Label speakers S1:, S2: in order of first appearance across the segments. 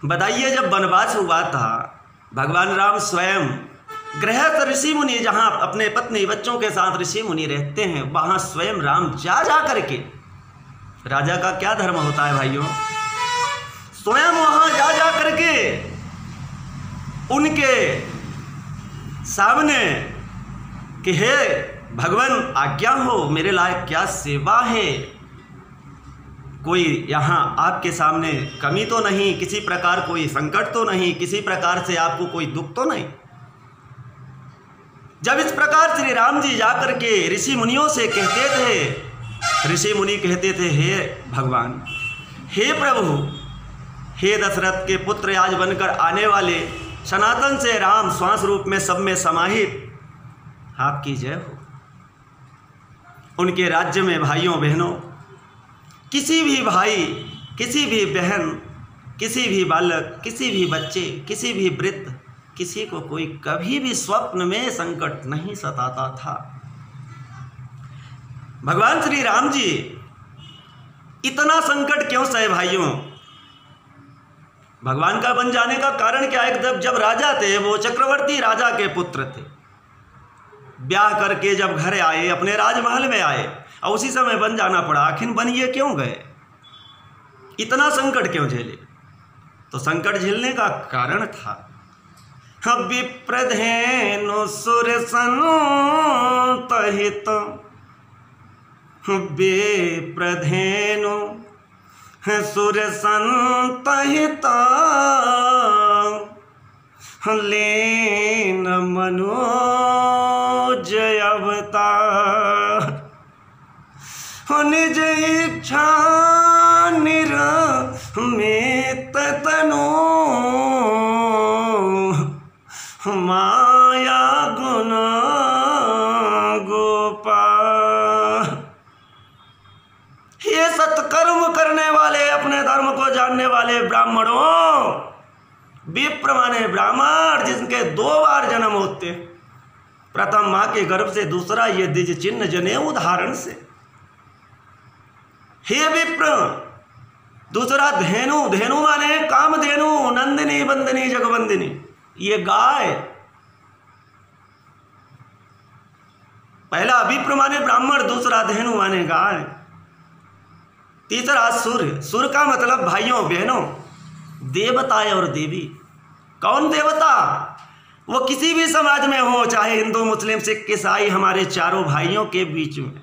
S1: बताइए, जब वनवास हुआ था, भगवान राम स्वयं गृहस्थ ऋषि मुनि, जहाँ अपने पत्नी बच्चों के साथ ऋषि मुनि रहते हैं, वहाँ स्वयं राम जा करके, राजा का क्या धर्म होता है भाइयों, स्वयं वहाँ जा करके उनके सामने कि हे भगवान आज्ञा हो, मेरे लायक क्या सेवा है, कोई यहाँ आपके सामने कमी तो नहीं, किसी प्रकार कोई संकट तो नहीं, किसी प्रकार से आपको कोई दुख तो नहीं। जब इस प्रकार श्री राम जी जाकर के ऋषि मुनियों से कहते थे, ऋषि मुनि कहते थे, हे भगवान, हे प्रभु, हे दशरथ के पुत्र आज बनकर आने वाले सनातन से राम श्वास रूप में सब में समाहित, आपकी जय हो। उनके राज्य में भाइयों बहनों, किसी भी भाई, किसी भी बहन, किसी भी बालक, किसी भी बच्चे, किसी भी वृद्ध, किसी को कोई कभी भी स्वप्न में संकट नहीं सताता था। भगवान श्री राम जी इतना संकट क्यों सहे भाइयों? भगवान का बन जाने का कारण क्या है? जब राजा थे, वो चक्रवर्ती राजा के पुत्र थे, ब्याह करके जब घर आए, अपने राजमहल में आए, और उसी समय बन जाना पड़ा। आखिर बन ये क्यों गए? इतना संकट क्यों झेले? तो संकट झेलने का कारण था, विप्रधेनु सुर संतहित, विप्रधेनु सुर संतहित, लीन मनोज अवतार, निज इच्छा निरमित तनु, माया गुण गोपाल। ये सत्कर्म करने वाले, अपने धर्म को जानने वाले ब्राह्मणों, विप्र माने ब्राह्मण, जिनके 2 बार जन्म होते, प्रथम माँ के गर्भ से, दूसरा ये द्विज चिन्ह जने उदाहरण से। हे विप्र, दूसरा धेनु, धेनु माने कामधेनु, नंदिनी बंदिनी जगवंदिनी, ये गाय। पहला विप्र माने ब्राह्मण, दूसरा धेनु माने गाय, तीसरा सूर्य। सूर्य का मतलब भाइयों बहनों देवता और देवी। कौन देवता? वो किसी भी समाज में हो, चाहे हिंदू, मुस्लिम, सिख, ईसाई, हमारे चारों भाइयों के बीच में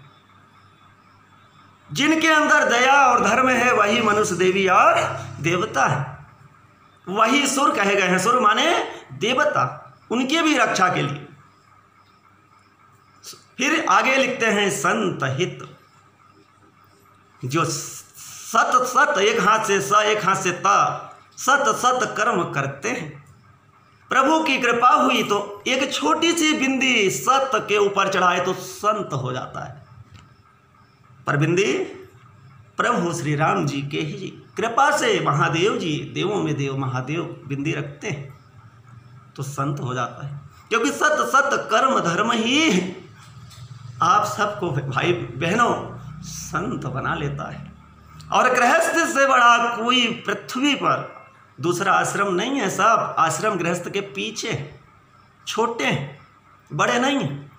S1: जिनके अंदर दया और धर्म है, वही मनुष्य देवी और देवता है, वही सुर कहे गए हैं। सुर माने देवता, उनकी भी रक्षा के लिए। फिर आगे लिखते हैं संत हित, जो सत सत, एक हाथ से स, एक हाथ से ता, सत सत कर्म करते हैं। प्रभु की कृपा हुई तो एक छोटी सी बिंदी सत के ऊपर चढ़ाए तो संत हो जाता है, पर बिंदी प्रभु श्री राम जी के ही कृपा से, महादेव जी, देवों में देव महादेव बिंदी रखते हैं तो संत हो जाता है। क्योंकि सत सत कर्म धर्म ही आप सबको भाई बहनों संत बना लेता है। और गृहस्थ से बड़ा कोई पृथ्वी पर दूसरा आश्रम नहीं है। सब आश्रम गृहस्थ के पीछे, छोटे हैं, बड़े नहीं हैं।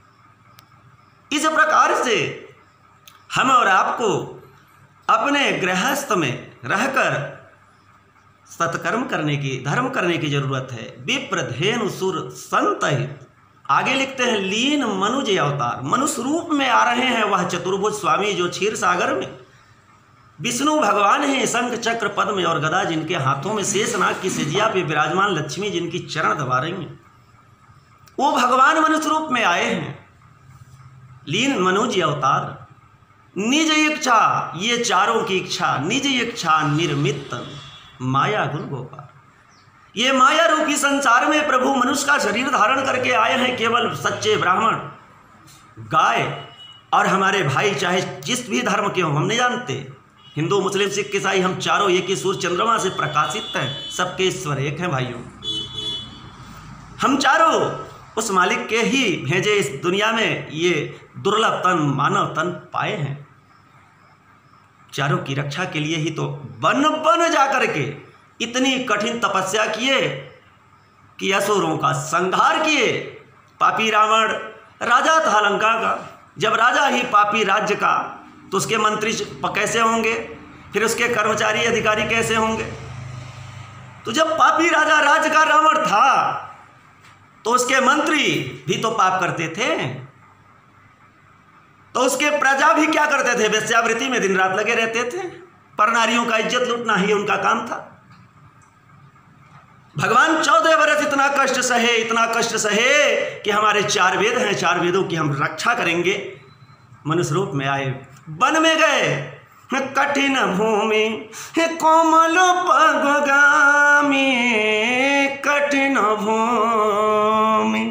S1: इस प्रकार से हम और आपको अपने गृहस्थ में रहकर सत्कर्म करने की, धर्म करने की जरूरत है। विप्र धेनु सुर संत हित। आगे लिखते हैं लीन मनुज अवतार, मनुष्य रूप में आ रहे हैं वह चतुर्भुज स्वामी, जो क्षीर सागर में विष्णु भगवान हैं, शंख चक्र पद्म और गदा जिनके हाथों में, शेषनाग की सिजिया पे विराजमान लक्ष्मी जिनकी चरण दबा रही हैं, वो भगवान मनुष्य रूप में आए हैं। लीन मनुज अवतार, निज इच्छा, ये चारों की इच्छा, निज इच्छा निर्मित माया गुण गोपाल। ये माया रूपी संसार में प्रभु मनुष्य का शरीर धारण करके आए हैं। केवल सच्चे ब्राह्मण, गाय और हमारे भाई चाहे जिस भी धर्म के हों, हम नहीं जानते, हिंदू मुस्लिम सिख ईसाई, हम चारों एक ही सूर्य चंद्रमा से प्रकाशित हैं, सबके ईश्वर एक हैं भाइयों। हम चारों उस मालिक के ही भेजे इस दुनिया में ये दुर्लभ तन, मानव तन पाए हैं। चारों की रक्षा के लिए ही तो बन जा करके इतनी कठिन तपस्या किए कि असुरों का संहार किए। पापी रावण राजा था लंका का, जब राजा ही पापी राज्य का तो उसके मंत्री कैसे होंगे, फिर उसके कर्मचारी अधिकारी कैसे होंगे। तो जब पापी राजा राज्य का रावण था तो उसके मंत्री भी तो पाप करते थे, तो उसके प्रजा भी क्या करते थे, वेश्यावृत्ति में दिन रात लगे रहते थे। पर नारियों का इज्जत लूटना ही उनका काम था। भगवान 14 वर्ष इतना कष्ट सहे, इतना कष्ट सहे कि हमारे 4 वेद हैं, 4 वेदों की हम रक्षा करेंगे। मनुष्य रूप में आए, वन में गए, कठिन भूमि कोमल पगगामी, कठिन भूमि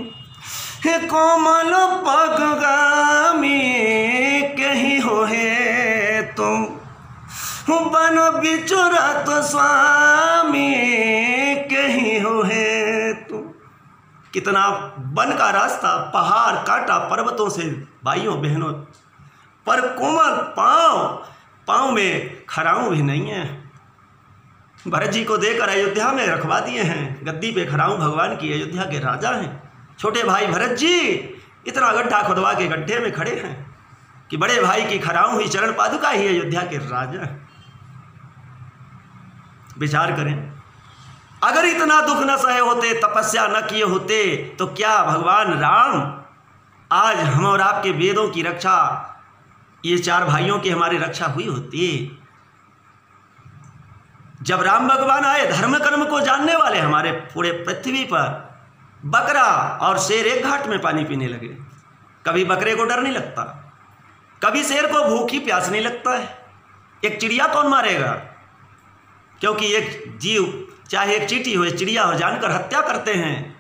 S1: कोमल पगगामी, कहीं हो है तुम बन बिचुरत स्वामी, कहीं हो है तुम। कितना वन का रास्ता, पहाड़ काटा पर्वतों से भाइयों बहनों, पर कोमल पाँव में खराऊ भी नहीं है। भरत जी को देकर अयोध्या में रखवा दिए हैं, गद्दी पे खराऊ भगवान की, अयोध्या के राजा हैं। छोटे भाई भरत जी इतना गड्ढा खुदवा के गड्ढे में खड़े हैं कि बड़े भाई की खराऊ ही चरण पादुका ही अयोध्या के राजा हैं। विचार करें, अगर इतना दुख न सहे होते, तपस्या न किए होते, तो क्या भगवान राम आज हम और आपके वेदों की रक्षा, ये 4 भाइयों की हमारी रक्षा हुई होती। जब राम भगवान आए, धर्म कर्म को जानने वाले, हमारे पूरे पृथ्वी पर बकरा और शेर एक घाट में पानी पीने लगे। कभी बकरे को डर नहीं लगता, कभी शेर को भूखी प्यास नहीं लगता है। एक चिड़िया कौन मारेगा, क्योंकि एक जीव चाहे एक चींटी हो, चिड़िया हो, जानकर हत्या करते हैं,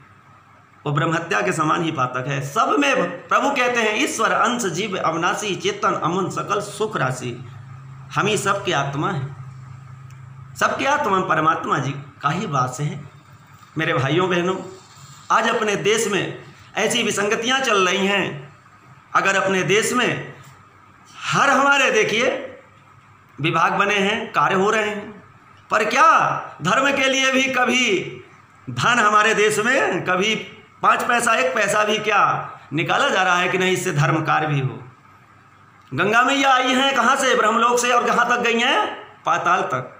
S1: वो ब्रह्म हत्या के समान ही पातक है। सब में प्रभु कहते हैं ईश्वर अंश जीव अविनाशी, चेतन अमन सकल सुख राशि। हम ही सबके आत्मा हैं, सबके आत्मा परमात्मा जी का ही वास है। मेरे भाइयों बहनों, आज अपने देश में ऐसी विसंगतियां चल रही हैं। अगर अपने देश में हर हमारे देखिए विभाग बने हैं, कार्य हो रहे हैं, पर क्या धर्म के लिए भी कभी धन हमारे देश में कभी 5 पैसा 1 पैसा भी क्या निकाला जा रहा है कि नहीं, इससे धर्म कार्य भी हो। गंगा मैया आई हैं कहाँ से, ब्रह्मलोक से, और कहाँ तक गई हैं, पाताल तक।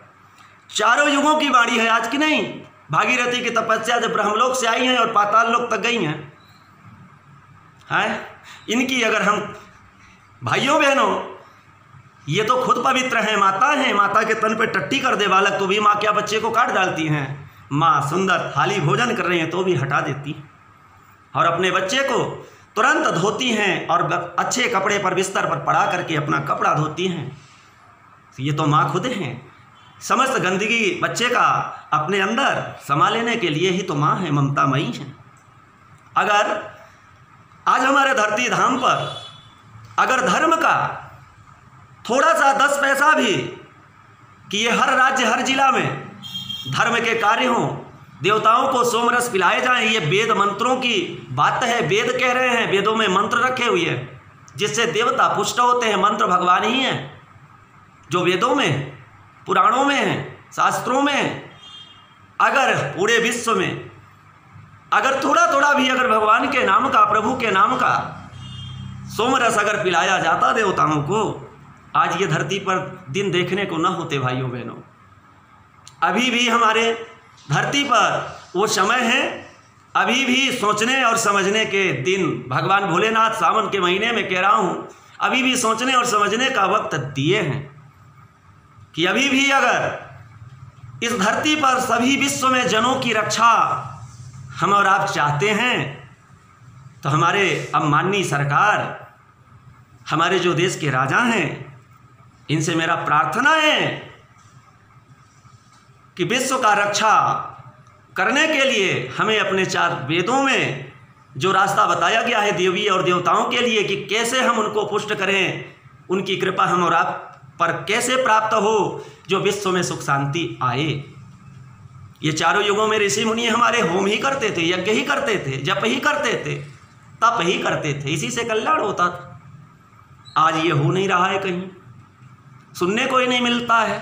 S1: चारों युगों की वाणी है आज की नहीं। भागीरथी की तपस्या जब ब्रह्मलोक से आई हैं और पाताल लोक तक गई हैं, इनकी अगर हम भाइयों बहनों, ये तो खुद पवित्र हैं, माता हैं, माता के तन पे टट्टी कर दे बालक तो भी माँ क्या बच्चे को काट डालती हैं। माँ सुंदर थाली भोजन कर रही हैं तो भी हटा देती हैं, और अपने बच्चे को तुरंत धोती हैं और अच्छे कपड़े पर बिस्तर पर पड़ा करके अपना कपड़ा धोती हैं। ये तो माँ खुद हैं। समस्त गंदगी बच्चे का अपने अंदर समा लेने के लिए ही तो माँ है, ममतामयी है। अगर आज हमारे धरती धाम पर अगर धर्म का थोड़ा सा 10 पैसा भी, कि ये हर राज्य हर जिला में धर्म के कार्य हों, देवताओं को सोमरस पिलाए जाएं, ये वेद मंत्रों की बात है। वेद कह रहे हैं, वेदों में मंत्र रखे हुए हैं जिससे देवता पुष्ट होते हैं। मंत्र भगवान ही हैं जो वेदों में, पुराणों में हैं, शास्त्रों में हैं। अगर पूरे विश्व में अगर थोड़ा थोड़ा भी अगर भगवान के नाम का, प्रभु के नाम का सोमरस अगर पिलाया जाता देवताओं को, आज ये धरती पर दिन देखने को न होते भाइयों बहनों। अभी भी हमारे धरती पर वो समय है, अभी भी सोचने और समझने के दिन, भगवान भोलेनाथ सावन के महीने में कह रहा हूँ, अभी भी सोचने और समझने का वक्त दिए हैं कि अभी भी अगर इस धरती पर सभी विश्व में जनों की रक्षा हम और आप चाहते हैं, तो हमारे अब माननीय सरकार, हमारे जो देश के राजा हैं, इनसे मेरा प्रार्थना है कि विश्व का रक्षा करने के लिए हमें अपने 4 वेदों में जो रास्ता बताया गया है देवी और देवताओं के लिए कि कैसे हम उनको पुष्ट करें, उनकी कृपा हम और आप पर कैसे प्राप्त हो, जो विश्व में सुख शांति आए। ये चारों युगों में ऋषि मुनि हमारे होम ही करते थे, यज्ञ ही करते थे, जप ही करते थे, तप ही करते थे, इसी से कल्याण होता था। आज ये हो नहीं रहा है, कहीं सुनने को ही नहीं मिलता है।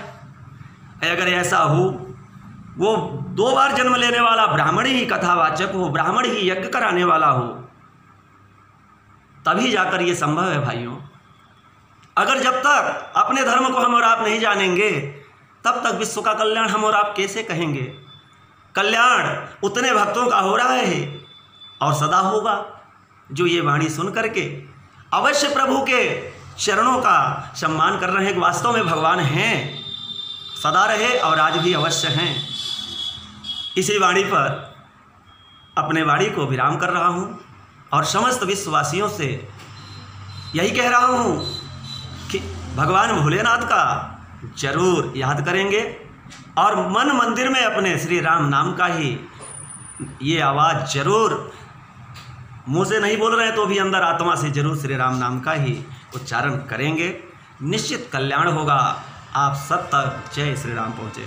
S1: अगर ऐसा हो, वो 2 बार जन्म लेने वाला ब्राह्मण ही कथावाचक हो, ब्राह्मण ही यज्ञ कराने वाला हो, तभी जाकर ये संभव है भाइयों। अगर जब तक अपने धर्म को हम और आप नहीं जानेंगे, तब तक विश्व का कल्याण हम और आप कैसे कहेंगे। कल्याण उतने भक्तों का हो रहा है और सदा होगा जो ये वाणी सुन करके अवश्य प्रभु के चरणों का सम्मान कर रहे हैं कि वास्तव में भगवान हैं, सदा रहे और आज भी अवश्य हैं। इसी वाणी पर अपने वाणी को विराम कर रहा हूँ और समस्त विश्ववासियों से यही कह रहा हूँ कि भगवान भोलेनाथ का जरूर याद करेंगे और मन मंदिर में अपने श्री राम नाम का ही ये आवाज़ जरूर, मुँह से नहीं बोल रहे हैं तो भी अंदर आत्मा से जरूर श्री राम नाम का ही उच्चारण करेंगे। निश्चित कल्याण होगा। आप सब तक जय श्री राम पहुँचे।